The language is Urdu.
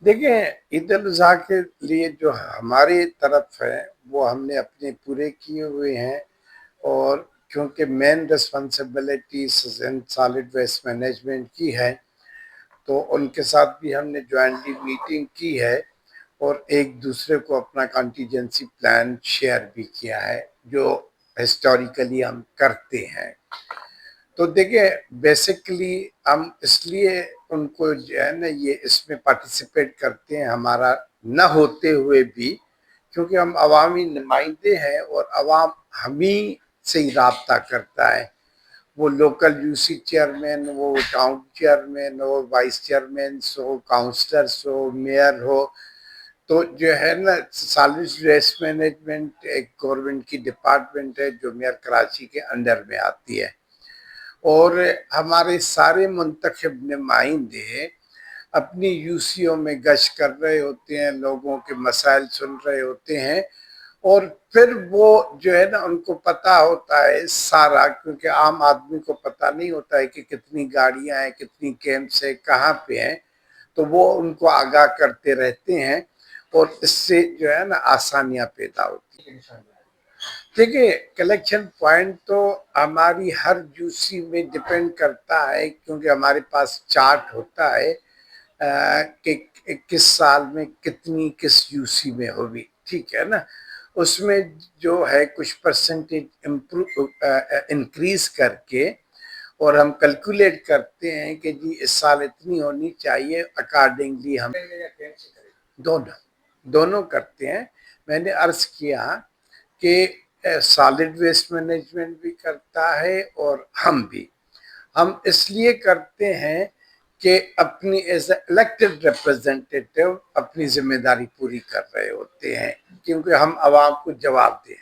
دیکھیں، عید الاضحیٰ کے لیے جو ہماری طرف ہے وہ ہم نے اپنے پورے کیے ہوئے ہیں، اور کیونکہ مین رسپانسبلٹی سالڈ ویسٹ مینجمنٹ کی ہے تو ان کے ساتھ بھی ہم نے جوائنٹلی میٹنگ کی ہے، اور ایک دوسرے کو اپنا کانٹیجنسی پلان شیئر بھی کیا ہے جو ہسٹوریکلی ہم کرتے ہیں۔ تو دیکھیں، بیسیکلی ہم اس لیے ان کو جو ہے نا یہ اس میں پارٹیسپیٹ کرتے ہیں ہمارا نہ ہوتے ہوئے بھی، کیونکہ ہم عوامی نمائندے ہیں اور عوام ہمیں سے ہی رابطہ کرتا ہے۔ وہ لوکل یو سی چیئرمین ہو، ٹاؤن چیئرمین ہو، وائس چیئرمین ہو، کاؤنسلرس ہو، میئر ہو، تو جو ہے نا سالویج ویسٹ مینجمنٹ ایک گورنمنٹ کی ڈپارٹمنٹ ہے جو میئر کراچی کے انڈر میں آتی ہے، اور ہمارے سارے منتخب نمائندے اپنی یوسیوں میں گشت کر رہے ہوتے ہیں، لوگوں کے مسائل سن رہے ہوتے ہیں، اور پھر وہ جو ہے نا ان کو پتہ ہوتا ہے سارا، کیونکہ عام آدمی کو پتہ نہیں ہوتا ہے کہ کتنی گاڑیاں ہیں، کتنی کیمپس ہیں، کہاں پہ ہیں، تو وہ ان کو آگاہ کرتے رہتے ہیں، اور اس سے جو ہے نا آسانیاں پیدا ہوتی ہیں۔ دیکھیں، کلیکشن پوائنٹ تو ہماری ہر یوسی میں ڈیپینڈ کرتا ہے، کیونکہ ہمارے پاس چارٹ ہوتا ہے کہ کس سال میں کتنی کس یوسی میں ہوگی، ٹھیک ہے نا۔ اس میں جو ہے کچھ پرسنٹیج انکریز کر کے، اور ہم کیلکولیٹ کرتے ہیں کہ جی اس سال اتنی ہونی چاہیے، اکارڈنگلی ہم دونوں کرتے ہیں۔ میں نے عرض کیا کہ سالڈ ویسٹ مینجمنٹ بھی کرتا ہے اور ہم بھی، ہم اس لیے کرتے ہیں کہ اپنی ایز اے الیکٹڈ ریپرزینٹیٹیو اپنی ذمہ داری پوری کر رہے ہوتے ہیں، کیونکہ ہم عوام کو جواب دیں۔